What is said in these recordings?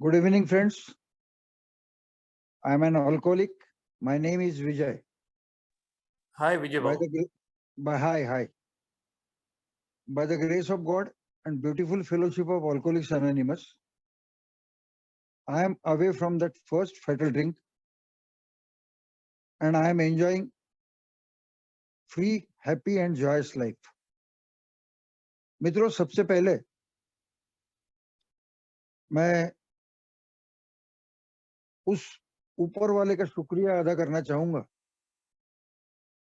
Good evening, friends. I am an alcoholic. My name is Vijay. Hi Vijay By Babu. the hi. By the grace of God and beautiful fellowship of Alcoholics Anonymous, I am away from that first fatal drink, and I am enjoying free, happy and joyous life. मित्रों, सबसे पहले मैं उस ऊपर वाले का शुक्रिया अदा करना चाहूंगा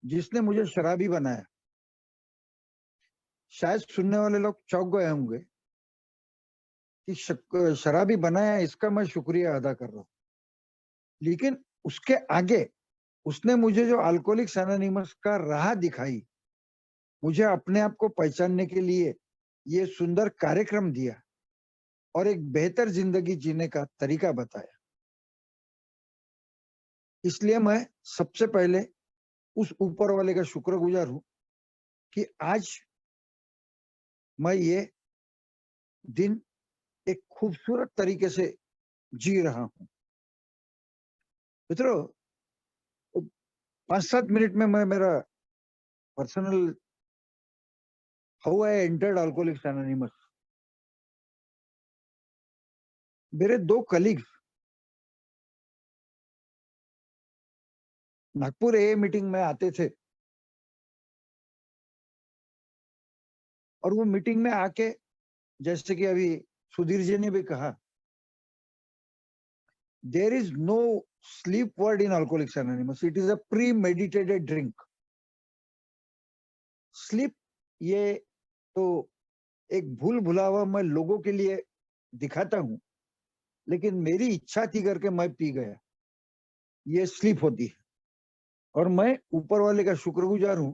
जिसने मुझे शराबी बनाया। शायद सुनने वाले लोग चौंक गए होंगे कि शराबी बनाया, इसका मैं शुक्रिया अदा कर रहा हूं, लेकिन उसके आगे उसने मुझे जो अल्कोहलिक्स एनोनिमस का राह दिखाई, मुझे अपने आप को पहचानने के लिए ये सुंदर कार्यक्रम दिया और एक बेहतर जिंदगी जीने का तरीका बताया। इसलिए मैं सबसे पहले उस ऊपर वाले का शुक्रगुजार हूं कि आज मैं ये दिन एक खूबसूरत तरीके से जी रहा हूं। मित्रों, 5-7 मिनट में मैं मेरा personal how I entered alcoholics anonymous. मेरे 2 कलीग्स नागपुर ए मीटिंग में आते थे और वो मीटिंग में आके, जैसे कि अभी सुधीर जी ने भी कहा, there is no sleep word in Alcoholics Anonymous. It is a premeditated drink. Sleep ये तो एक भूल भुलावा मैं लोगों के लिए दिखाता हूं, लेकिन मेरी इच्छा थी करके मैं पी गया, ये स्लीप होती है। और मैं ऊपर वाले का शुक्रगुजार हूं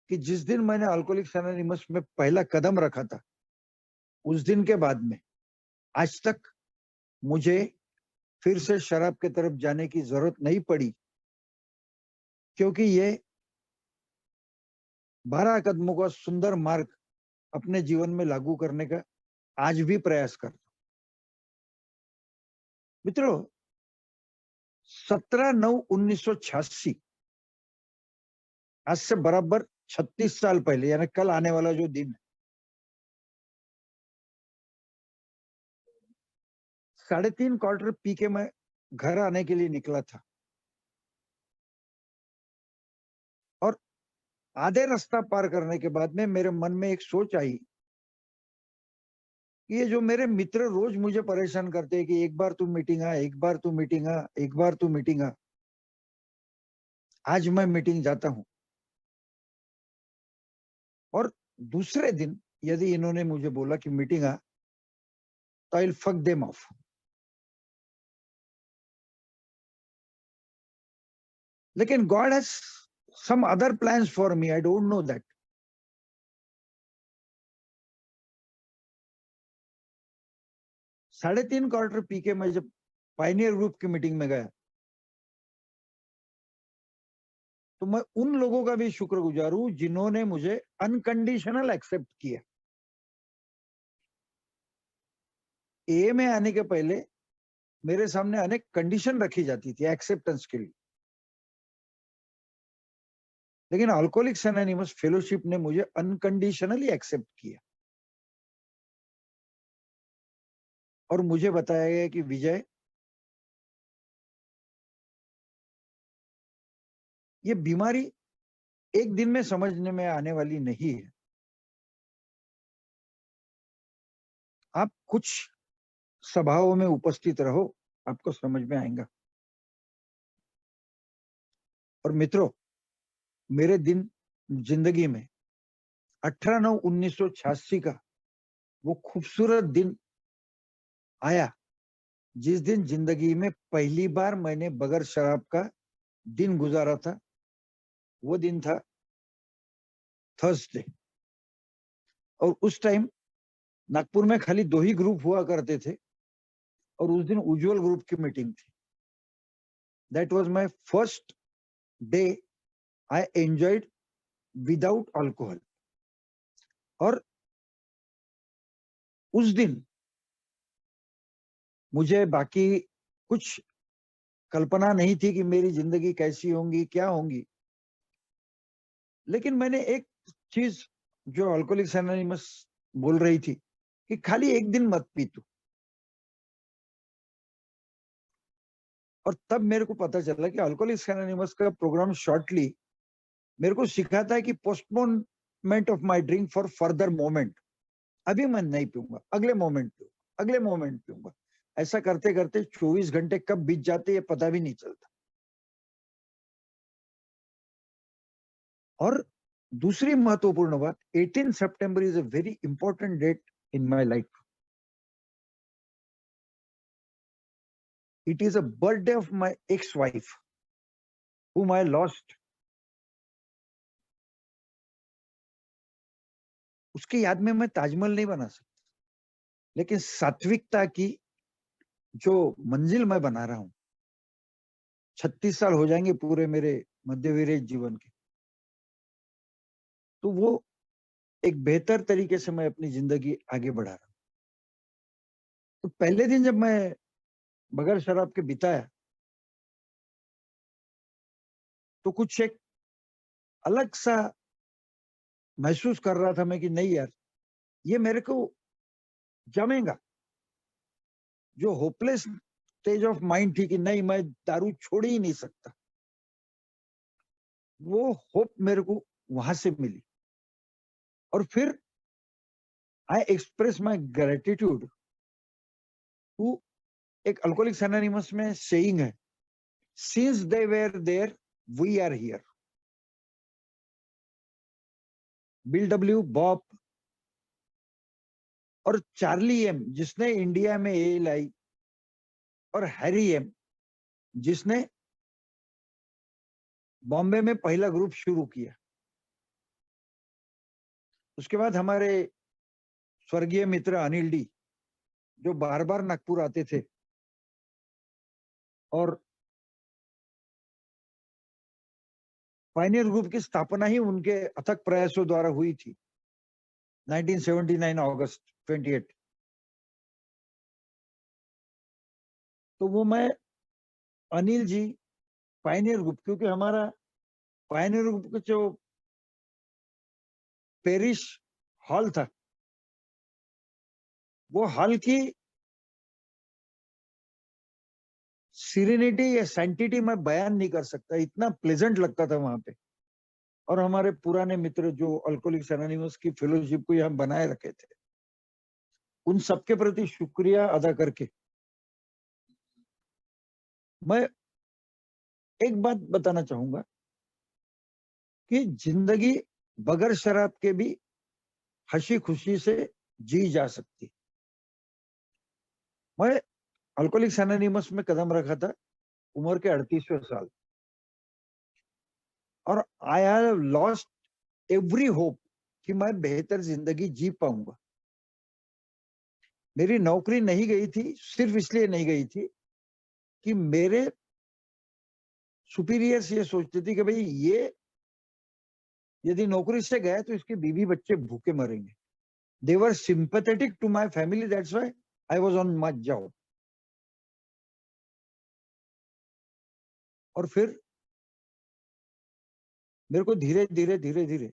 कि जिस दिन मैंने अल्कोहलिक्स एनोनिमस में पहला कदम रखा था, उस दिन के बाद में आज तक मुझे फिर से शराब की तरफ जाने की जरूरत नहीं पड़ी, क्योंकि ये 12 कदमों का सुंदर मार्ग अपने जीवन में लागू करने का आज भी प्रयास करता हूं। मित्रों, 17/9/1986, आज से बराबर 36 साल पहले, यानी कल आने वाला जो दिन है, 3.5 क्वार्टर पी के मैं घर आने के लिए निकला था और आधे रास्ता पार करने के बाद में मेरे मन में एक सोच आई कि ये जो मेरे मित्र रोज मुझे परेशान करते हैं कि एक बार तू मीटिंग आ, एक बार तू मीटिंग आ, एक बार तू मीटिंग आ, आज मैं मीटिंग जाता हूं। और दूसरे दिन यदि इन्होंने मुझे बोला कि मीटिंग आ, तो I will fuck them off. लेकिन God has some other plans for me, I don't know that. 3.5 quarter पी के मैं जब पायनियर ग्रुप की मीटिंग में गया, तो मैं उन लोगों का भी शुक्रगुजार हूं जिन्होंने मुझे अनकंडीशनल एक्सेप्ट किया। ए में आने के पहले मेरे सामने अनेक कंडीशन रखी जाती थी एक्सेप्टेंस के लिए, लेकिन अल्कोहलिक्स एनोनिमस फेलोशिप ने मुझे अनकंडीशनली एक्सेप्ट किया और मुझे बताया गया कि विजय, ये बीमारी एक दिन में समझने में आने वाली नहीं है। आप कुछ सभाओं में उपस्थित रहो, आपको समझ में आएगा। और मित्रों, मेरे दिन जिंदगी में 18/9/1986 का वो खूबसूरत दिन आया जिस दिन जिंदगी में पहली बार मैंने बगैर शराब का दिन गुजारा था। वो दिन था थर्सडे, और उस टाइम नागपुर में खाली 2 ही ग्रुप हुआ करते थे और उस दिन उज्जवल ग्रुप की मीटिंग थी। That was my first day I enjoyed without alcohol. और उस दिन मुझे बाकी कुछ कल्पना नहीं थी कि मेरी जिंदगी कैसी होंगी, क्या होंगी। लेकिन मैंने एक चीज जो अल्कोहलिक्स एनोनिमस बोल रही थी कि खाली एक दिन मत पी तू। और तब मेरे को पता चला कि अल्कोहलिक्स एनोनिमस का प्रोग्राम शॉर्टली मेरे को सिखाता है कि postponement of my drink for further moment. अभी मैं नहीं पीऊंगा, अगले मोमेंट पीऊंगा, अगले मोमेंट पीऊंगा। ऐसा करते करते 24 घंटे कब बीत जाते ये पता भी नहीं चलता। और दूसरी महत्वपूर्ण बात, 18 September is a very important date in my life. It is a birthday of my ex wife whom I lost। उसकी याद में मैं ताजमहल नहीं बना सकता, लेकिन सात्विकता की जो मंजिल मैं बना रहा हूं, 36 साल हो जाएंगे पूरे मेरे मध्यविरेच जीवन के, तो वो एक बेहतर तरीके से मैं अपनी जिंदगी आगे बढ़ा रहा हूं। तो पहले दिन जब मैं बगैर शराब के बिताया, तो कुछ एक अलग सा महसूस कर रहा था मैं कि नहीं यार, ये मेरे को जमेगा। जो होपलेस स्टेज ऑफ माइंड थी कि नहीं मैं दारू छोड़ ही नहीं सकता, वो होप मेरे को वहां से मिली। और फिर I express my gratitude to, एक अल्कोहलिक्स एनोनिमस में सेइंग है, since they were there we are here. Bill W, Bob और चार्ली एम जिसने इंडिया में ए लाई, और हैरी एम जिसने बॉम्बे में पहला ग्रुप शुरू किया। उसके बाद हमारे स्वर्गीय मित्र अनिल डी, जो बार बार नागपुर आते थे और पायनियर ग्रुप की स्थापना ही उनके अथक प्रयासों द्वारा हुई थी, 1979 अगस्त 28। तो वो मैं अनिल जी, पायनियर ग्रुप, क्योंकि हमारा पायनियर ग्रुप का जो पेरिस हॉल था, वो हॉल की सीरेनिटी या सैंटिटी मैं बयान नहीं कर सकता, इतना प्लेजेंट लगता था वहां पे। और हमारे पुराने मित्र जो अल्कोहलिक्स एनोनिमस की फेलोशिप को यहाँ बनाए रखे थे, उन सबके प्रति शुक्रिया अदा करके मैं एक बात बताना चाहूंगा कि जिंदगी बगैर शराब के भी हंसी खुशी से जी जा सकती। मैं अल्कोहलिक्स एनोनिमस में कदम रखा था उम्र के 38वें साल, और I have lost every hope कि मैं बेहतर जिंदगी जी पाऊंगा। मेरी नौकरी नहीं गई थी, सिर्फ इसलिए नहीं गई थी कि मेरे सुपीरियर्स ये सोचते थे कि भाई ये यदि नौकरी से गया तो इसके बीवी बच्चे भूखे मरेंगे। They were sympathetic to my family, that's why I was on my job. और फिर मेरे को धीरे धीरे धीरे धीरे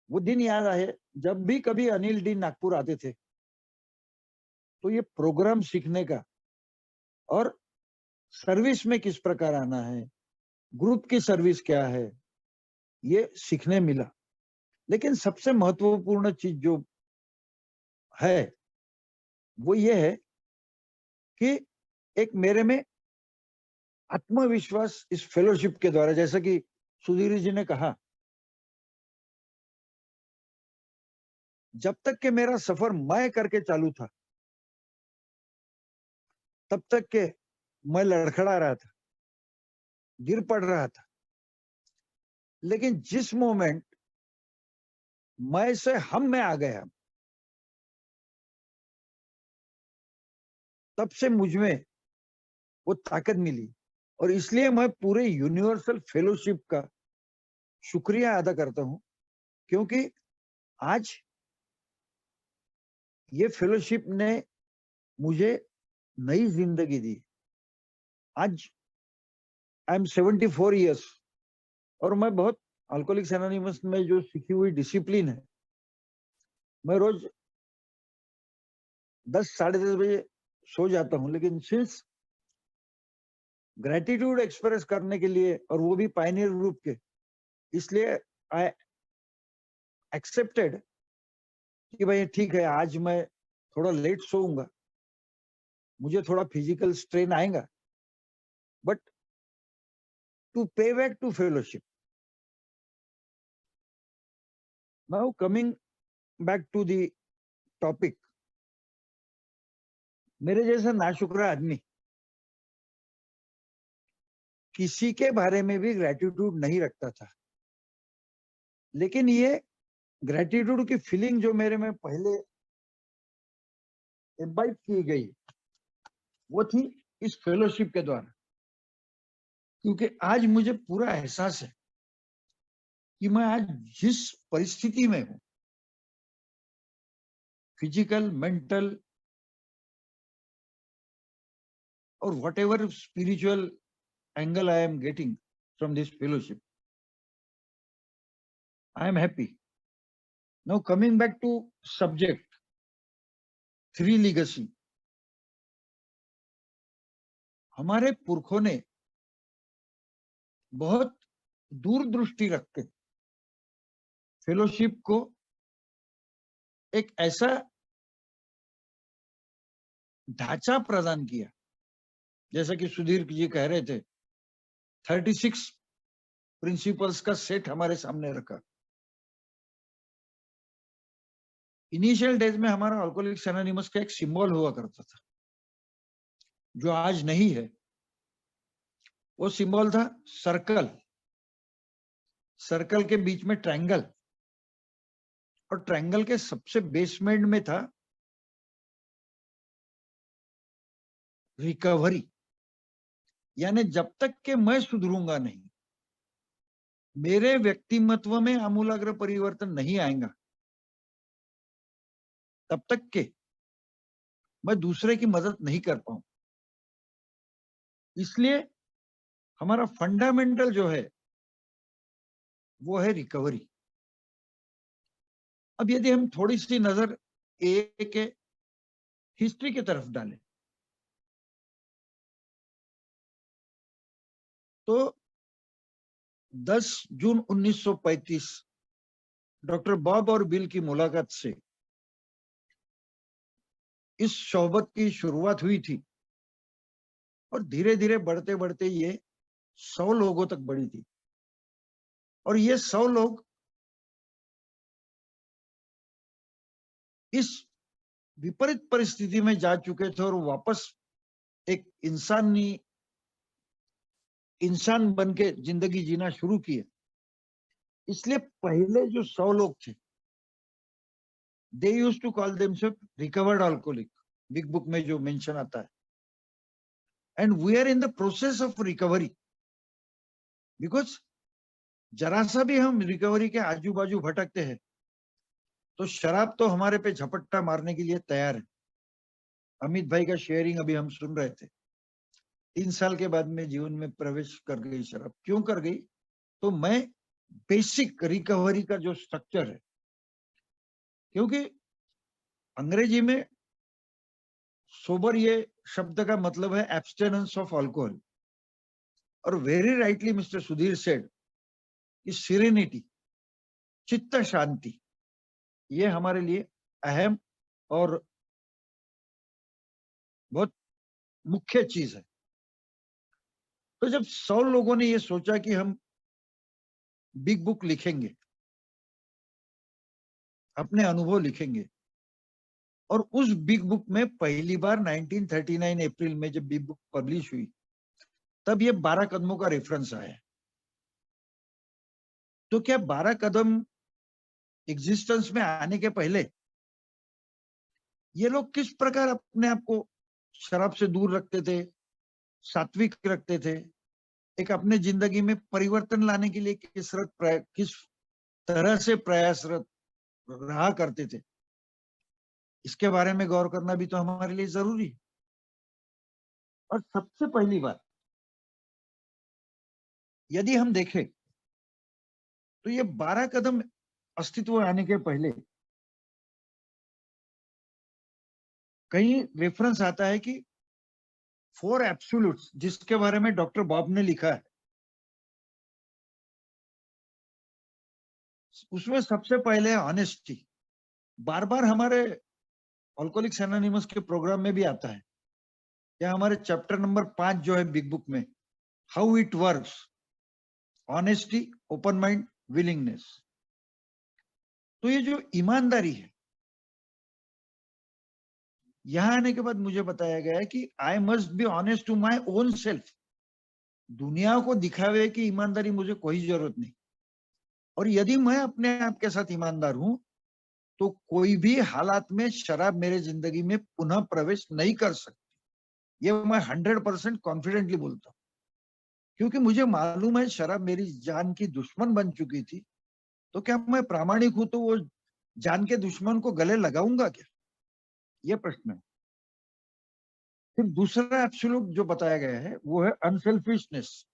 वो दिन याद आए, जब भी कभी अनिल डी नागपुर आते थे तो ये प्रोग्राम सीखने का और सर्विस में किस प्रकार आना है, ग्रुप की सर्विस क्या है, ये सीखने मिला। लेकिन सबसे महत्वपूर्ण चीज जो है वो ये है कि एक मेरे में आत्मविश्वास इस फेलोशिप के द्वारा, जैसा कि सुधीर जी ने कहा, जब तक के मेरा सफर मैं करके चालू था, तब तक के मैं लड़खड़ा रहा था, गिर पड़ रहा था। लेकिन जिस मोमेंट मैं से हम में आ गया, तब से मुझ में वो ताकत मिली। और इसलिए मैं पूरे यूनिवर्सल फेलोशिप का शुक्रिया अदा करता हूं, क्योंकि आज ये फेलोशिप ने मुझे नई जिंदगी दी। आज आई एम 74 ईयर्स और मैं बहुत अल्कोहलिक्स एनोनिमस में जो सीखी हुई डिसिप्लिन है, मैं रोज 10 साढ़े 10 बजे सो जाता हूं, लेकिन सिंस ग्रेटिट्यूड एक्सप्रेस करने के लिए, और वो भी पायनियर ग्रुप के, इसलिए आई एक्सेप्टेड कि भाई ठीक है, आज मैं थोड़ा लेट सोऊंगा, मुझे थोड़ा फिजिकल स्ट्रेन आएगा, but to pay back to fellowship. Now coming back to the topic, मेरे जैसा नाशुक्रा आदमी किसी के बारे में भी ग्रेटिट्यूड नहीं रखता था, लेकिन ये ग्रेटिट्यूड की फीलिंग जो मेरे में पहले इम्बाइब की गई, वो थी इस फेलोशिप के द्वारा। क्योंकि आज मुझे पूरा एहसास है कि मैं आज जिस परिस्थिति में हूं, फिजिकल, मेंटल और whatever spiritual angle I am getting from this fellowship, I am happy. Now coming back to subject, 3 legacy. हमारे पुरखों ने बहुत दूरदृष्टि रख के फेलोशिप को एक ऐसा ढांचा प्रदान किया, जैसा कि सुधीर जी कह रहे थे, 36 प्रिंसिपल्स का सेट हमारे सामने रखा। इनिशियल डेज में हमारा अल्कोहलिक्स एनोनिमस का एक सिंबल हुआ करता था, जो आज नहीं है। वो सिंबल था सर्कल, सर्कल के बीच में ट्रायंगल, और ट्रायंगल के सबसे बेसमेंट में था रिकवरी। यानी जब तक के मैं सुधरूंगा नहीं, मेरे व्यक्तिमत्व में आमूलाग्र परिवर्तन नहीं आएगा, तब तक के मैं दूसरे की मदद नहीं कर पाऊं। इसलिए हमारा फंडामेंटल जो है वो है रिकवरी। अब यदि हम थोड़ी सी नजर ए के हिस्ट्री की तरफ डालें, तो 10 जून 1935 डॉक्टर बॉब और बिल की मुलाकात से इस सोहबत की शुरुआत हुई थी, और धीरे धीरे बढ़ते बढ़ते ये 100 लोगों तक बढ़ी थी। और ये 100 लोग इस विपरीत परिस्थिति में जा चुके थे और वापस एक इंसान बन के जिंदगी जीना शुरू किए। इसलिए पहले जो 100 लोग थे, they used to call themselves recovered alcoholic, big book में जो मेंशन आता है। And we are in the process of recovery, because जरा सा भी हम रिकवरी के आजू बाजू भटकते हैं तो शराब तो हमारे पे झपट्टा मारने के लिए तैयार है। अमित भाई का शेयरिंग अभी हम सुन रहे थे, 3 साल के बाद में जीवन में प्रवेश कर गई शराब। क्यों कर गई? तो मैं बेसिक रिकवरी का जो स्ट्रक्चर है, क्योंकि अंग्रेजी में सोबर ये शब्द का मतलब है एब्स्टेनेंस ऑफ अल्कोहल, और very rightly mister Sudhir said कि सीरेनिटी, चित्त शांति, ये हमारे लिए अहम और बहुत मुख्य चीज है। तो जब 100 लोगों ने ये सोचा कि हम बिग बुक लिखेंगे, अपने अनुभव लिखेंगे, और उस बिग बुक में पहली बार 1939 अप्रैल में जब बिग बुक पब्लिश हुई, तब ये 12 कदमों का रेफरेंस आया। तो क्या 12 कदम एग्जिस्टेंस में आने के पहले ये लोग किस प्रकार अपने आप को शराब से दूर रखते थे, सात्विक रखते थे, एक अपने जिंदगी में परिवर्तन लाने के लिए किस तरह से प्रयासरत रहा करते थे, इसके बारे में गौर करना भी तो हमारे लिए जरूरी है। और सबसे पहली बात, यदि हम देखें तो ये 12 कदम अस्तित्व में आने के पहले कहीं रेफरेंस आता है कि 4 एब्सोल्यूट्स, जिसके बारे में डॉक्टर बॉब ने लिखा है, उसमें सबसे पहले ऑनेस्टी। बार बार हमारे अल्कोहलिक्स एनोनिमस के प्रोग्राम में भी आता है, या हमारे चैप्टर नंबर 5 जो है बिग बुक में, how it works, honesty, open mind, willingness. तो ये जो ईमानदारी है, यहां आने के बाद मुझे बताया गया है कि I must be honest to my own self. दुनिया को दिखावे की ईमानदारी मुझे कोई जरूरत नहीं, और यदि मैं अपने आप के साथ ईमानदार हूं तो कोई भी हालात में शराब मेरे जिंदगी में पुनः प्रवेश नहीं कर सकती। ये मैं 100% कॉन्फिडेंटली बोलता हूं, क्योंकि मुझे मालूम है शराब मेरी जान की दुश्मन बन चुकी थी। तो क्या मैं प्रामाणिक हूं तो वो जान के दुश्मन को गले लगाऊंगा क्या? ये प्रश्न है। फिर दूसरा एब्सोल्यूट जो बताया गया है वो है अनसेल्फिशनेस,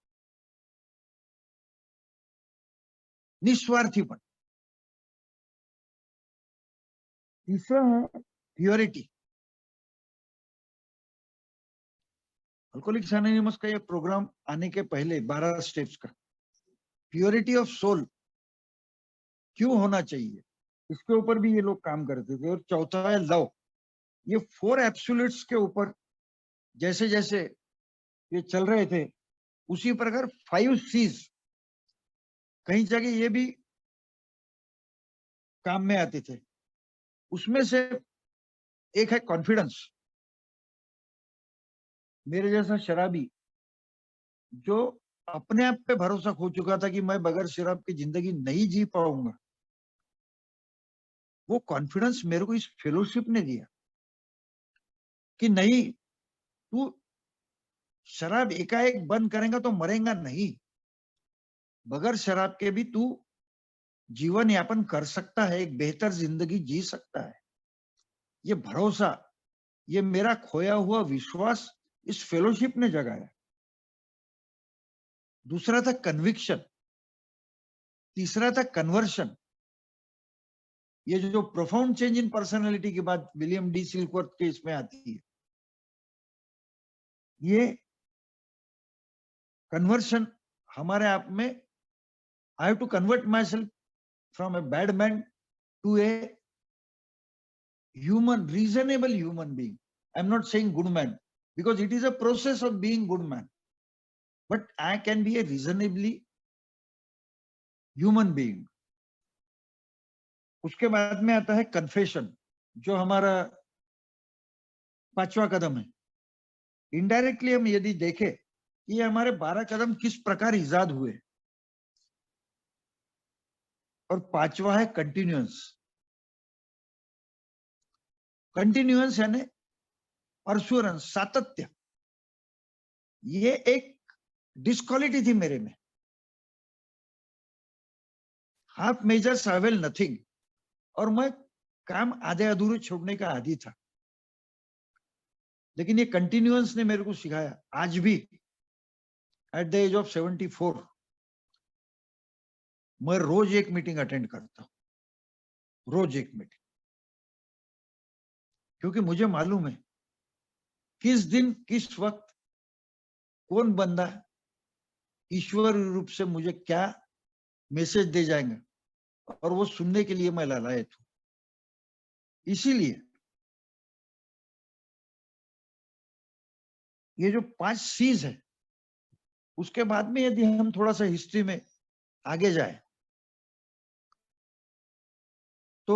निस्वार्थीपन। तीसरा है प्योरिटी। अल्कोहलिक्स एनोनिमस का ये प्रोग्राम आने के पहले 12 स्टेप्स का प्योरिटी ऑफ सोल क्यों होना चाहिए, इसके ऊपर भी ये लोग काम करते थे। और चौथा है लव। ये 4 एब्सोल्यूट्स के ऊपर जैसे जैसे ये चल रहे थे, उसी प्रकार 5 सीज कहीं जगह ये भी काम में आते थे। उसमें से एक है कॉन्फिडेंस। मेरे जैसा शराबी जो अपने आप पे भरोसा खो चुका था कि मैं बगैर शराब की जिंदगी नहीं जी पाऊंगा, वो कॉन्फिडेंस मेरे को इस फेलोशिप ने दिया कि नहीं, तू शराब एकाएक बंद करेगा तो मरेगा नहीं, बगैर शराब के भी तू जीवन यापन कर सकता है, एक बेहतर जिंदगी जी सकता है। ये भरोसा, ये मेरा खोया हुआ विश्वास इस फेलोशिप ने जगाया। दूसरा था कन्विक्शन। तीसरा था कन्वर्शन। ये जो प्रोफाउंड चेंज इन पर्सनालिटी की बात विलियम डी सिल्कवर्थ के इसमें आती है, ये कन्वर्शन हमारे आप में, I have to convert my self from a bad man to a human, reasonable human being. I'm not saying good man, because it is a process of being good man. But I can be a reasonably human being. उसके बाद में आता है confession, जो हमारा 5वां कदम है। Indirectly हम यदि देखें कि ये हमारे 12 कदम किस प्रकार इजाद हुए। और 5वां है कंटिन्यूअंस। कंटिन्यूअंस यानी परसुरेंस, सातत्य। ये एक डिस्क्वालिटी थी मेरे में। हाफ मेजर्स अवेल नथिंग, और मैं काम आधे अधूरे छोड़ने का आदी था। लेकिन ये कंटिन्यूअंस ने मेरे को सिखाया, आज भी एट द एज ऑफ 74 मैं रोज एक मीटिंग अटेंड करता हूं, रोज एक मीटिंग, क्योंकि मुझे मालूम है किस दिन किस वक्त कौन बंदा ईश्वर रूप से मुझे क्या मैसेज दे जाएंगे, और वो सुनने के लिए मैं लालायत हूं। इसीलिए ये जो 5 सीज है, उसके बाद में यदि हम थोड़ा सा हिस्ट्री में आगे जाए तो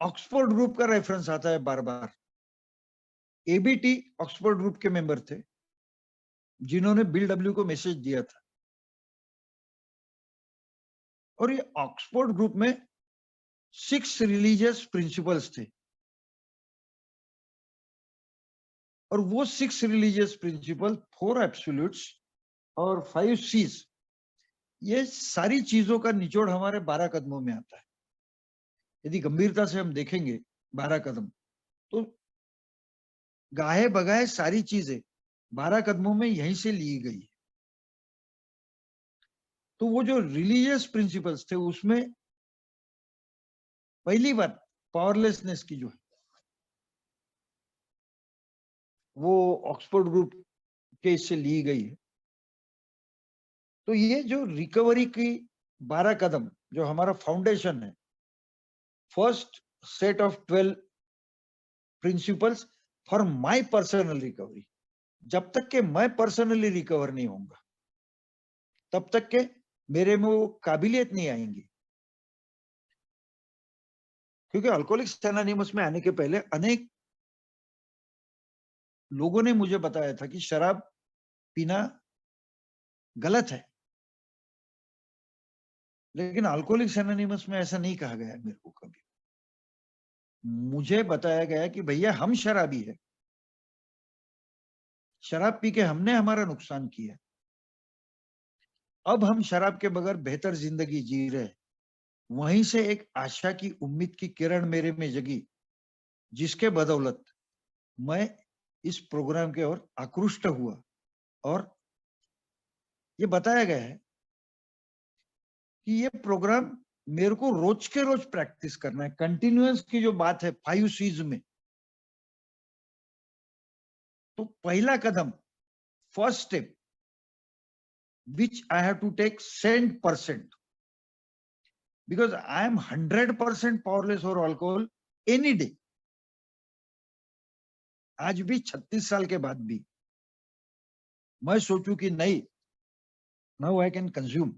ऑक्सफोर्ड ग्रुप का रेफरेंस आता है बार बार। एबीटी ऑक्सफोर्ड ग्रुप के मेंबर थे, जिन्होंने बिल डब्ल्यू को मैसेज दिया था। और ये ऑक्सफोर्ड ग्रुप में 6 रिलीजियस प्रिंसिपल्स थे, और वो 6 रिलीजियस प्रिंसिपल, 4 एब्सोल्यूट्स और 5 सीज, ये सारी चीजों का निचोड़ हमारे 12 कदमों में आता है। यदि गंभीरता से हम देखेंगे 12 कदम, तो गाहे बगाए सारी चीजें 12 कदमों में यहीं से ली गई है। तो वो जो रिलीजियस प्रिंसिपल्स थे उसमें पहली बार पावरलेसनेस की जो है वो ऑक्सफोर्ड ग्रुप के इससे ली गई है। तो ये जो रिकवरी की 12 कदम जो हमारा फाउंडेशन है, first set of 12 principles for my personal recovery. जब तक के मैं पर्सनली रिकवर नहीं होऊंगा तब तक के मेरे में वो काबिलियत नहीं आएंगी। क्योंकि अल्कोहलिक्स एनोनिमस में आने के पहले अनेक लोगों ने मुझे बताया था कि शराब पीना गलत है, लेकिन अल्कोहलिक्स एनोनिमस में ऐसा नहीं कहा गया मेरे को कभी। मुझे बताया गया कि भैया हम शराबी है, शराब पी के हमने हमारा नुकसान किया, अब हम शराब के बगैर बेहतर जिंदगी जी रहे। वहीं से एक आशा की उम्मीद की किरण मेरे में जगी, जिसके बदौलत मैं इस प्रोग्राम के ओर आकृष्ट हुआ। और ये बताया गया है कि ये प्रोग्राम मेरे को रोज के रोज प्रैक्टिस करना है। कंटिन्यूअस की जो बात है 5 C's में, तो पहला कदम, first step which I have to take 100%, because I am 100% powerless over alcohol any day. आज भी 36 साल के बाद भी मैं सोचूं कि नहीं, नाउ आई कैन कंज्यूम,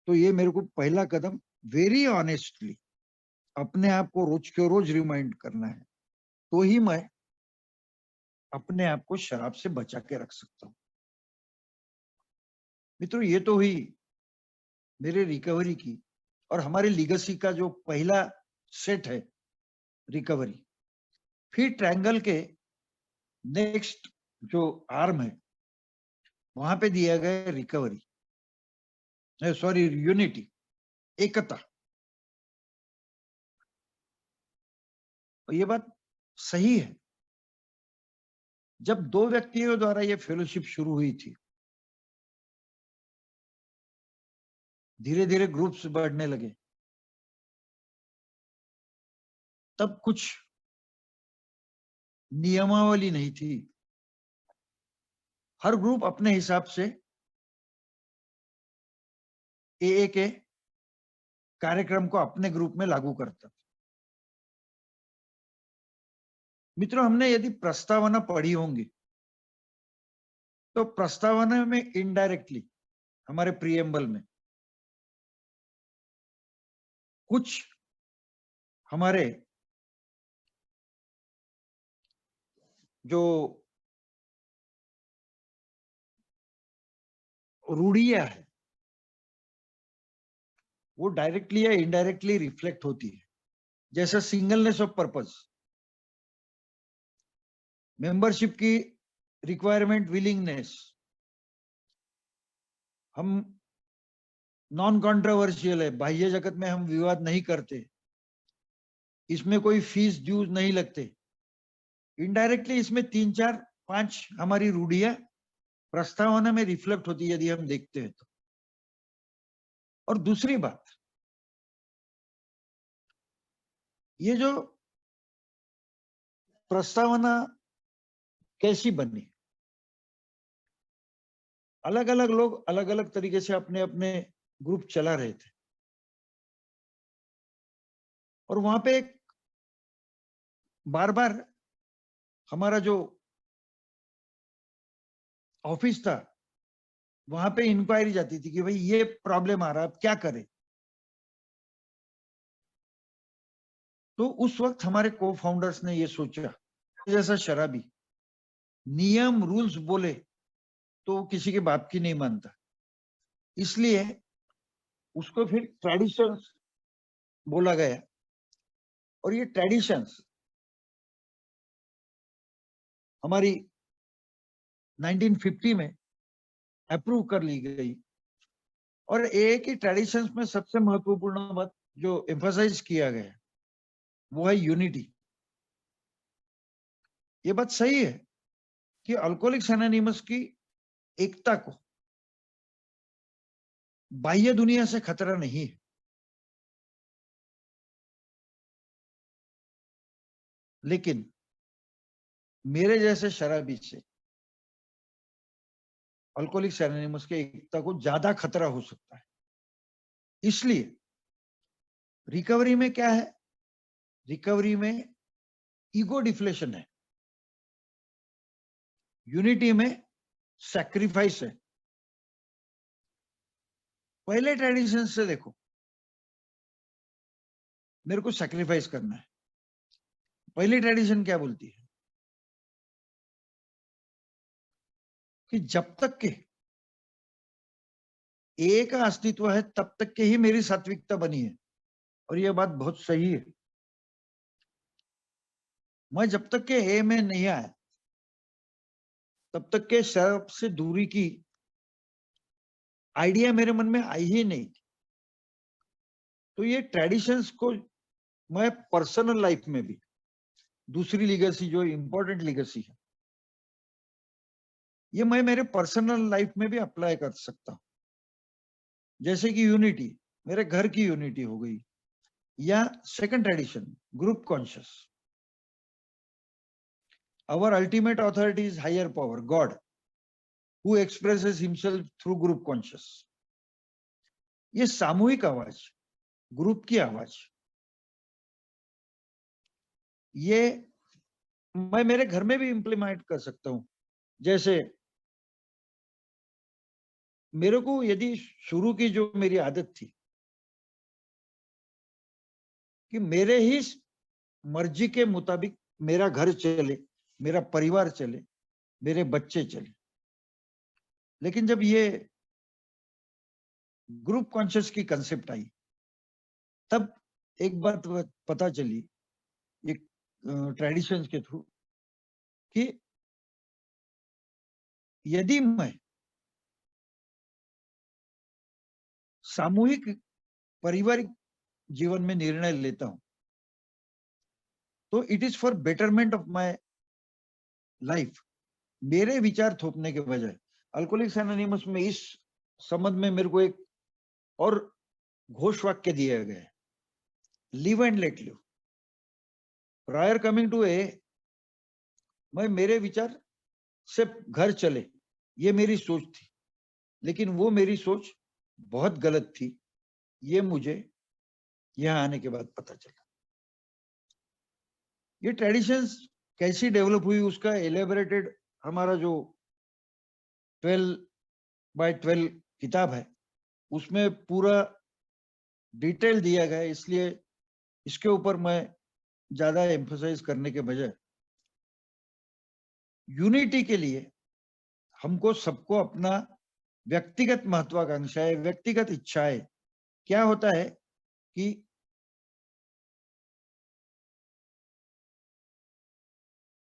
तो ये मेरे को पहला कदम वेरी ऑनेस्टली अपने आप को रोज के रोज रिमाइंड करना है, तो ही मैं अपने आप को शराब से बचा के रख सकता हूं। मित्रों, ये तो हुई मेरे रिकवरी की और हमारे लीगेसी का जो पहला सेट है रिकवरी। फिर ट्रायंगल के नेक्स्ट जो आर्म है वहां पे दिया गया रिकवरी, सॉरी यूनिटी, एकता। और ये बात सही है, जब 2 व्यक्तियों द्वारा ये फेलोशिप शुरू हुई थी, धीरे धीरे ग्रुप्स बढ़ने लगे, तब कुछ नियमावली नहीं थी। हर ग्रुप अपने हिसाब से एए के कार्यक्रम को अपने ग्रुप में लागू करता था। मित्रों, हमने यदि प्रस्तावना पढ़ी होंगी तो प्रस्तावना में इनडायरेक्टली हमारे प्रीएम्बल में कुछ हमारे जो रूढ़ियां है वो डायरेक्टली या इनडायरेक्टली रिफ्लेक्ट होती है। जैसे सिंगलनेस ऑफ पर्पस, मेंबरशिप की रिक्वायरमेंट, विलिंगनेस, हम नॉन कॉन्ट्रोवर्शियल है, बाह्य जगत में हम विवाद नहीं करते, इसमें कोई फीस ड्यूज नहीं लगते। इनडायरेक्टली इसमें 3, 4, 5 हमारी रूढ़ियां प्रस्तावना में रिफ्लेक्ट होती है यदि हम देखते हैं तो। और दूसरी बात, ये जो प्रस्तावना कैसी बनी, अलग अलग लोग अलग अलग तरीके से अपने अपने ग्रुप चला रहे थे, और वहां पे एक बार बार हमारा जो ऑफिस था वहां पे इंक्वायरी जाती थी कि भाई ये प्रॉब्लम आ रहा है, अब क्या करें। तो उस वक्त हमारे को फाउंडर्स ने ये सोचा, जैसा शराबी नियम रूल्स बोले तो किसी के बाप की नहीं मानता, इसलिए उसको फिर ट्रेडिशंस बोला गया। और ये ट्रेडिशंस हमारी 1950 में अप्रूव कर ली गई। और एक ही ट्रेडिशंस में सबसे महत्वपूर्ण बात जो एम्फसाइज किया गया है वो है यूनिटी। ये बात सही है कि अल्कोहलिक्स एनोनिमस की एकता को बाह्य दुनिया से खतरा नहीं है, लेकिन मेरे जैसे शराबी से अल्कोहलिक्स एनोनिमस की एकता को ज्यादा खतरा हो सकता है। इसलिए रिकवरी में क्या है? रिकवरी में ईगो डिफ्लेशन है, यूनिटी में सैक्रिफाइस है। पहले ट्रेडिशन से देखो, मेरे को सैक्रिफाइस करना है। पहली ट्रेडिशन क्या बोलती है कि जब तक के ए का अस्तित्व है तब तक के ही मेरी सात्विकता बनी है, और यह बात बहुत सही है। मैं जब तक के ए में नहीं आया तब तक के शराब से दूरी की आइडिया मेरे मन में आई ही नहीं। तो ये ट्रेडिशंस को मैं पर्सनल लाइफ में भी, दूसरी लीगेसी जो इंपॉर्टेंट लीगेसी है, ये मैं मेरे पर्सनल लाइफ में भी अप्लाई कर सकता हूं। जैसे कि यूनिटी, मेरे घर की यूनिटी हो गई, या second tradition group conscious. Our ultimate authority is higher power God who expresses himself through group conscious. ये सामूहिक आवाज, ग्रुप की आवाज, ये मैं मेरे घर में भी इंप्लीमेंट कर सकता हूं। जैसे मेरे को यदि शुरू की जो मेरी आदत थी कि मेरे ही मर्जी के मुताबिक मेरा घर चले, मेरा परिवार चले, मेरे बच्चे चले, लेकिन जब ये ग्रुप कॉन्शियस की कंसेप्ट आई तब एक बात पता चली एक ट्रेडिशंस के थ्रू कि यदि मैं सामूहिक पारिवारिक जीवन में निर्णय लेता हूं तो it is for betterment of my life. मेरे विचार थोपने के बजाय अल्कोहलिक्स एनोनिमस में इस संबंध में मेरे को एक और घोष वाक्य दिया गया है, live and let live. Prior coming to a, मैं मेरे विचार से घर चले, ये मेरी सोच थी, लेकिन वो मेरी सोच बहुत गलत थी, ये मुझे यहां आने के बाद पता चला। ये ट्रेडिशंस कैसी डेवलप हुई उसका एलेबरेटेड हमारा जो 12x12 किताब है उसमें पूरा डिटेल दिया गया है, इसलिए इसके ऊपर मैं ज्यादा एम्फसाइज करने के बजाय यूनिटी के लिए हमको सबको अपना व्यक्तिगत महत्वाकांक्षाएं, व्यक्तिगत इच्छाएं, क्या होता है कि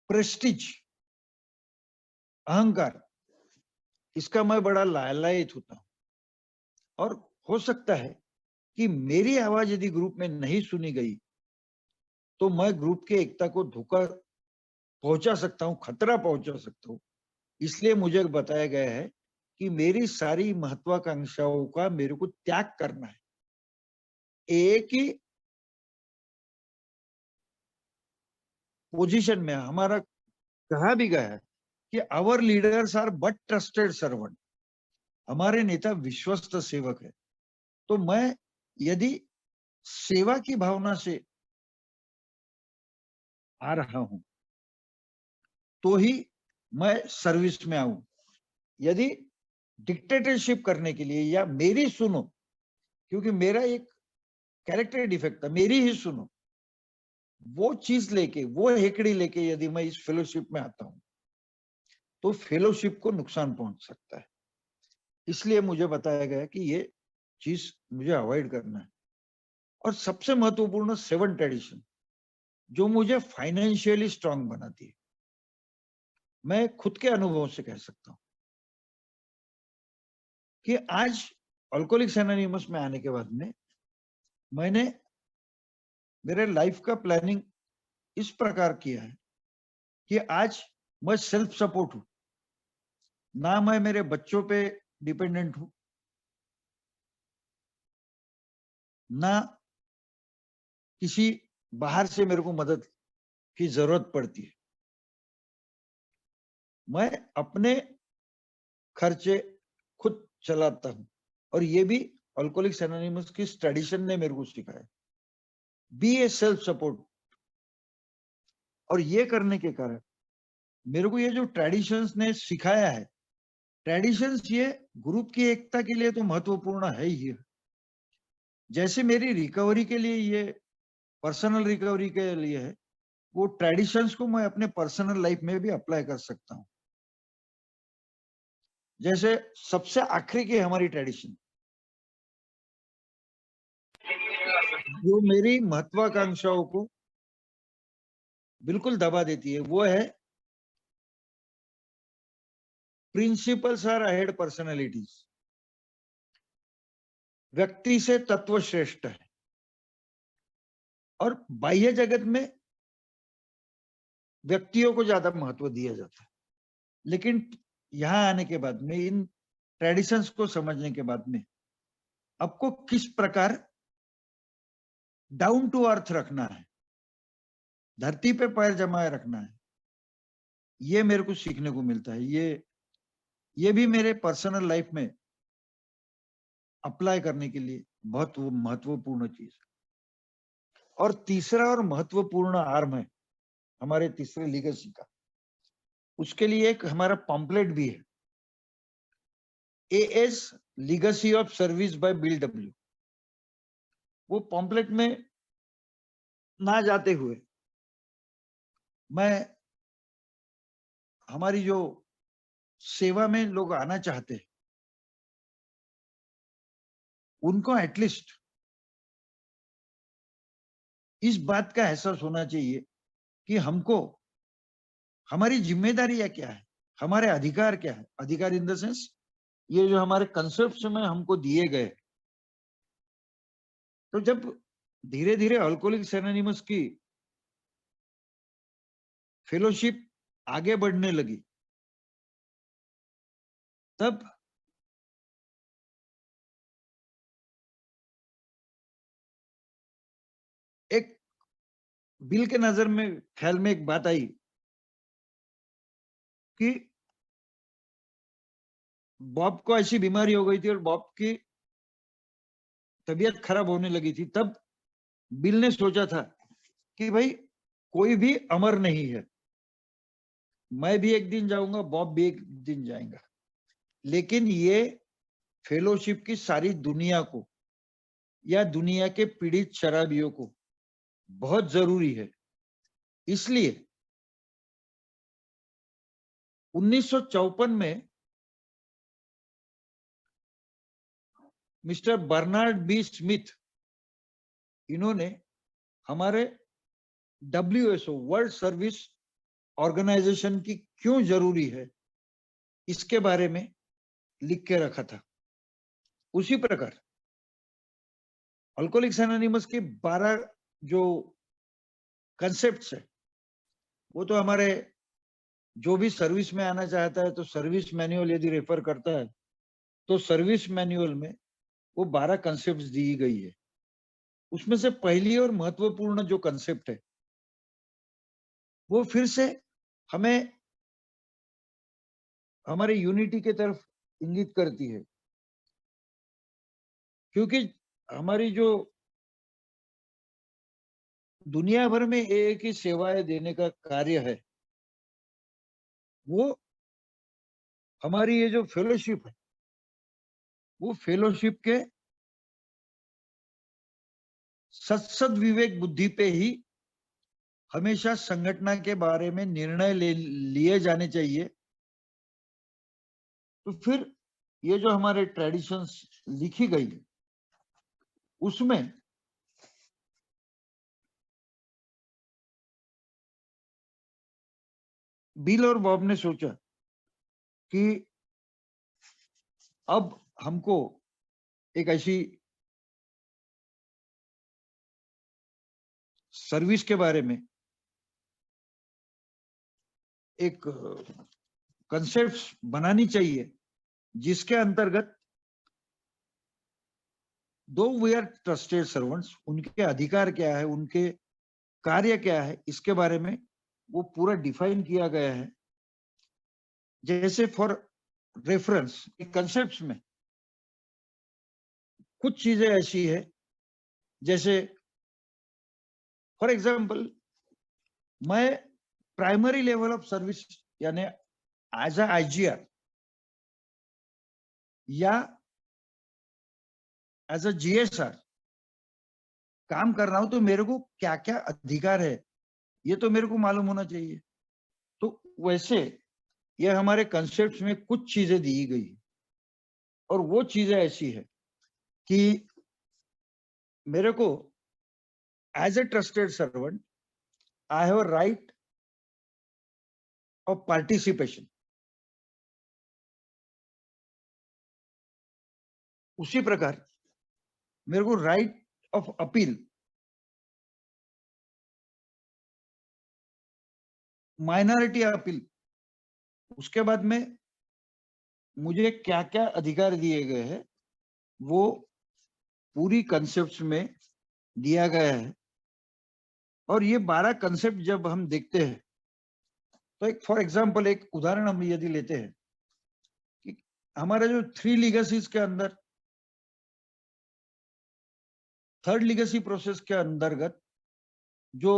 प्रेस्टीज, अहंकार, इसका मैं बड़ा लालयित होता हूं, और हो सकता है कि मेरी आवाज यदि ग्रुप में नहीं सुनी गई तो मैं ग्रुप के एकता को धोखा पहुंचा सकता हूं, खतरा पहुंचा सकता हूं। इसलिए मुझे बताया गया है कि मेरी सारी महत्वाकांक्षाओं का मेरे को त्याग करना है। एक ही पोजीशन में हमारा कहा भी गया है कि our leaders are but trusted servant, हमारे नेता विश्वस्त सेवक है। तो मैं यदि सेवा की भावना से आ रहा हूं तो ही मैं सर्विस में आऊं। यदि डिक्टेटरशिप करने के लिए या मेरी सुनो, क्योंकि मेरा एक कैरेक्टर डिफेक्ट था, मेरी ही सुनो, वो चीज लेके, वो हेकड़ी लेके यदि मैं इस फेलोशिप में आता हूं तो फेलोशिप को नुकसान पहुंच सकता है। इसलिए मुझे बताया गया कि ये चीज मुझे अवॉइड करना है। और सबसे महत्वपूर्ण 7 ट्रेडिशन जो मुझे फाइनेंशियली स्ट्रांग बनाती है, मैं खुद के अनुभव से कह सकता हूं कि आज अल्कोहलिक्स एनोनिमस में आने के बाद में मैंने मेरे लाइफ का प्लानिंग इस प्रकार किया है कि आज मैं सेल्फ सपोर्ट हूं, ना मैं मेरे बच्चों पे डिपेंडेंट हूं, ना किसी बाहर से मेरे को मदद की जरूरत पड़ती है। मैं अपने खर्चे खुद चलाता हूं और ये भी अल्कोहलिक्स एनोनिमस की ट्रेडिशन ने मेरे को सिखाया, बी ए सेल्फ सपोर्ट। और ये करने के कारण मेरे को ये जो ट्रेडिशंस ने सिखाया है, ट्रेडिशंस ये ग्रुप की एकता के लिए तो महत्वपूर्ण है ही है। जैसे मेरी रिकवरी के लिए ये पर्सनल रिकवरी के लिए है, वो ट्रेडिशंस को मैं अपने पर्सनल लाइफ में भी अप्लाई कर सकता हूं। जैसे सबसे आखिरी की हमारी ट्रेडिशन जो मेरी महत्वाकांक्षाओं को बिल्कुल दबा देती है, वो है प्रिंसिपल्स आर अहेड पर्सनैलिटीज। व्यक्ति से तत्व श्रेष्ठ है। और बाह्य जगत में व्यक्तियों को ज्यादा महत्व दिया जाता है, लेकिन यहां आने के बाद में, इन ट्रेडिशंस को समझने के बाद में, आपको किस प्रकार डाउन टू अर्थ रखना है, धरती पे पैर जमाए रखना है, ये मेरे को सीखने को मिलता है। ये भी मेरे पर्सनल लाइफ में अप्लाई करने के लिए बहुत महत्वपूर्ण चीज है। और तीसरा और महत्वपूर्ण आर्म है हमारे तीसरे लीगेसी का, उसके लिए एक हमारा पॉम्पलेट भी है, as legacy of service by bill W. वो पॉम्पलेट में ना जाते हुए मैं हमारी जो सेवा में लोग आना चाहते हैं उनको एटलीस्ट इस बात का एहसास होना चाहिए कि हमको हमारी जिम्मेदारियां क्या है, हमारे अधिकार क्या है। अधिकार इन द सेंस ये जो हमारे कंसेप्ट में हमको दिए गए। तो जब धीरे धीरे अल्कोहलिक्स एनोनिमस की फेलोशिप आगे बढ़ने लगी, तब एक बिल के नजर में ख्याल में एक बात आई कि बॉब को ऐसी बीमारी हो गई थी और बॉब की तबीयत खराब होने लगी थी। तब बिल ने सोचा था कि भाई कोई भी अमर नहीं है, मैं भी एक दिन जाऊंगा, बॉब भी एक दिन जाएगा, लेकिन ये फेलोशिप की सारी दुनिया को या दुनिया के पीड़ित शराबियों को बहुत जरूरी है। इसलिए 1954 में मिस्टर बर्नार्ड बी स्मिथ, इन्होंने हमारे WSO वर्ल्ड सर्विस ऑर्गेनाइजेशन की क्यों जरूरी है इसके बारे में लिख के रखा था। उसी प्रकार अल्कोहलिक्स एनोनिमस के 12 जो कंसेप्ट्स है, वो तो हमारे जो भी सर्विस में आना चाहता है तो सर्विस मैन्युअल यदि रेफर करता है तो सर्विस मैन्युअल में वो 12 कंसेप्ट्स दी गई है। उसमें से पहली और महत्वपूर्ण जो कंसेप्ट है वो फिर से हमें हमारे यूनिटी की तरफ इंगित करती है, क्योंकि हमारी जो दुनिया भर में एक ही सेवाएं देने का कार्य है, वो हमारी ये जो फेलोशिप है, वो फेलोशिप के सत्सद विवेक बुद्धि पे ही हमेशा संगठन के बारे में निर्णय लिए जाने चाहिए। तो फिर ये जो हमारे ट्रेडिशंस लिखी गई है उसमें बिल और बॉब ने सोचा कि अब हमको एक ऐसी सर्विस के बारे में एक कंसेप्ट बनानी चाहिए जिसके अंतर्गत दो वी आर ट्रस्टेड सर्वेंट्स, उनके अधिकार क्या है, उनके कार्य क्या है, इसके बारे में वो पूरा डिफाइन किया गया है। जैसे फॉर रेफरेंस कंसेप्ट्स में कुछ चीजें ऐसी है, जैसे फॉर एग्जांपल मैं प्राइमरी लेवल ऑफ सर्विस यानी एज अ आईजीआर या एज अ जीएसआर काम कर रहा हूं, तो मेरे को क्या क्या अधिकार है ये तो मेरे को मालूम होना चाहिए। तो वैसे ये हमारे कंसेप्ट्स में कुछ चीजें दी गई है, और वो चीजें ऐसी है कि मेरे को as a trusted servant I have a right of participation. उसी प्रकार मेरे को right of appeal, minority appeal, उसके बाद में मुझे क्या क्या अधिकार दिए गए हैं वो पूरी कंसेप्ट में दिया गया है। और ये 12 कंसेप्ट जब हम देखते हैं तो एक फॉर एग्जांपल एक उदाहरण हम यदि लेते हैं कि हमारा जो 3 लीगेसीज के अंदर थर्ड लीगेसी प्रोसेस के अंतर्गत जो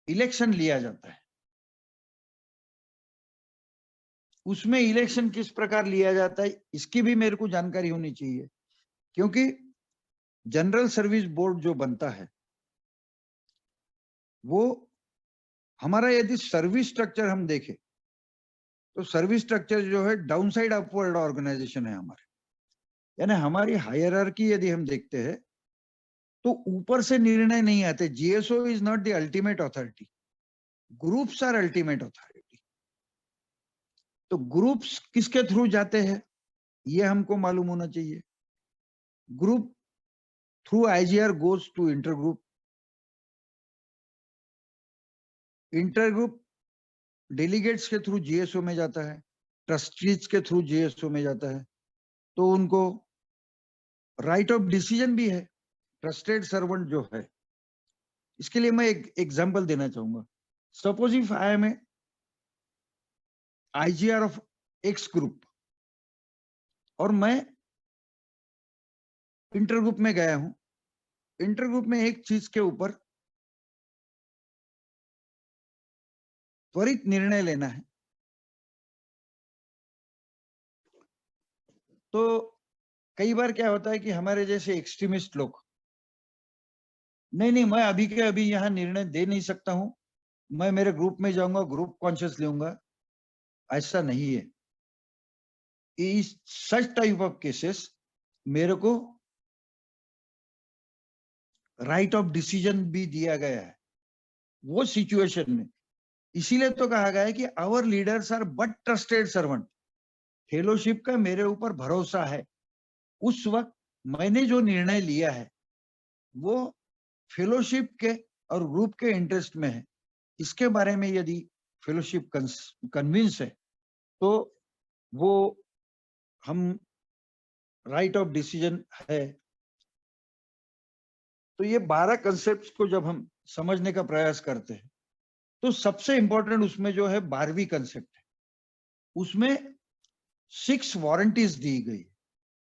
इलेक्शन लिया जाता है, उसमें इलेक्शन किस प्रकार लिया जाता है इसकी भी मेरे को जानकारी होनी चाहिए, क्योंकि जनरल सर्विस बोर्ड जो बनता है वो हमारा यदि सर्विस स्ट्रक्चर हम देखें तो सर्विस स्ट्रक्चर जो है डाउन साइड अपवर्ड ऑर्गेनाइजेशन है हमारे, यानी हमारी हायरार्की यदि हम देखते हैं तो ऊपर से निर्णय नहीं आते। GSO is not the ultimate authority, groups are ultimate authority. तो ग्रुप्स किसके थ्रू जाते हैं ये हमको मालूम होना चाहिए। Group through IGR goes to intergroup, intergroup delegates के थ्रू जीएसओ में जाता है, ट्रस्टीज के थ्रू जीएसओ में जाता है, तो उनको राइट ऑफ डिसीजन भी है ट्रस्टेड सर्वेंट जो है। इसके लिए मैं एक एग्जांपल देना चाहूंगा। Suppose if I am a IGR of X group और मैं इंटरग्रुप में गया हूं, इंटरग्रुप में एक चीज के ऊपर त्वरित निर्णय लेना है, तो कई बार क्या होता है कि हमारे जैसे एक्सट्रीमिस्ट लोग नहीं मैं अभी के अभी यहां निर्णय दे नहीं सकता हूं, मैं मेरे ग्रुप में जाऊंगा, ग्रुप कॉन्शियस लूंगा। ऐसा नहीं है। इस सच टाइप ऑफ केसेस मेरे को राइट ऑफ डिसीजन भी दिया गया है वो सिचुएशन में। इसीलिए तो कहा गया है कि our leaders are but trusted servant, fellowship का मेरे ऊपर भरोसा है। उस वक्त मैंने जो निर्णय लिया है वो फेलोशिप के और ग्रुप के इंटरेस्ट में है। इसके बारे में यदि फेलोशिप कन्विंस है तो वो हम राइट ऑफ डिसीजन है। तो ये 12 कंसेप्ट को जब हम समझने का प्रयास करते हैं तो सबसे इंपॉर्टेंट उसमें जो है 12वीं कंसेप्ट है, उसमें 6 वारंटीज दी गई।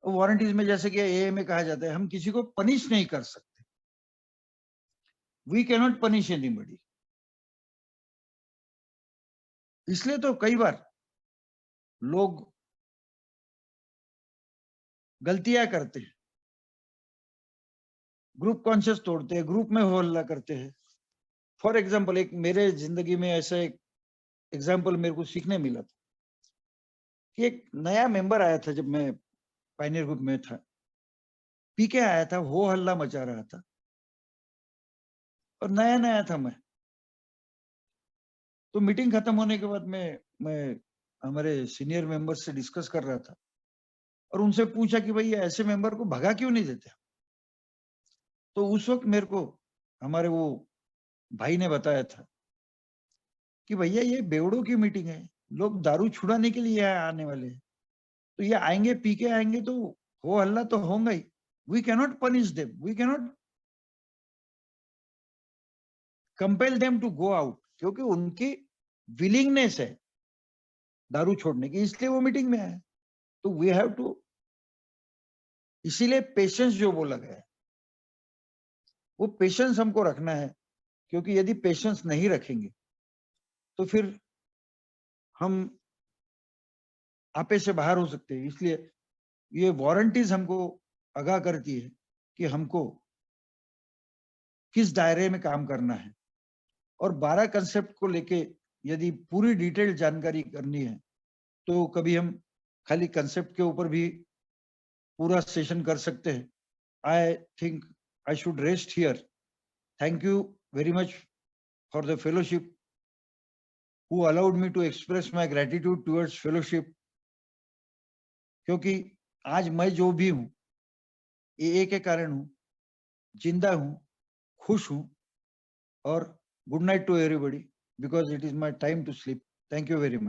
वारंटीज में जैसे कि ए में कहा जाता है हम किसी को पनिश नहीं कर सकते, we can not punish anybody. इसलिए तो कई बार लोग गलतियां करते हैं, ग्रुप कॉन्शियस तोड़ते हैं, ग्रुप में हल्ला करते हैं। फॉर एग्जाम्पल एक मेरे जिंदगी में ऐसा एक एग्जाम्पल मेरे को सीखने मिला था कि एक नया मेंबर आया था जब मैं पायनियर ग्रुप में था, पीके आया था, हो हल्ला मचा रहा था और नया नया था मैं। तो मीटिंग खत्म होने के बाद मैं हमारे सीनियर मेंबर से डिस्कस कर रहा था और उनसे पूछा कि भाई ऐसे मेंबर को भगा क्यों नहीं देते। तो उस वक्त मेरे को हमारे वो भाई ने बताया था कि भैया ये बेवड़ों की मीटिंग है, लोग दारू छुड़ाने के लिए आने वाले हैं, तो ये आएंगे, पी के आएंगे तो हो हल्ला तो होगा ही। We cannot punish them, we cannot compel them to go out, क्योंकि उनकी विलिंगनेस है दारू छोड़ने की, इसलिए वो मीटिंग में आए। तो वी हैव टू, इसीलिए पेशेंस जो बोला गया है, वो पेशेंस हमको रखना है, क्योंकि यदि पेशेंस नहीं रखेंगे तो फिर हम आपे से बाहर हो सकते हैं। इसलिए ये वारंटीज हमको आगाह करती है कि हमको किस दायरे में काम करना है। और 12 कंसेप्ट को लेके यदि पूरी डिटेल जानकारी करनी है तो कभी हम खाली कंसेप्ट के ऊपर भी पूरा सेशन कर सकते हैं। I think I should rest here. Thank you very much for the fellowship who allowed me to express my gratitude towards fellowship, क्योंकि आज मैं जो भी हूं ये के कारण हूं, जिंदा हूं, खुश हूं। और good night to everybody, because it is my time to sleep. Thank you very much.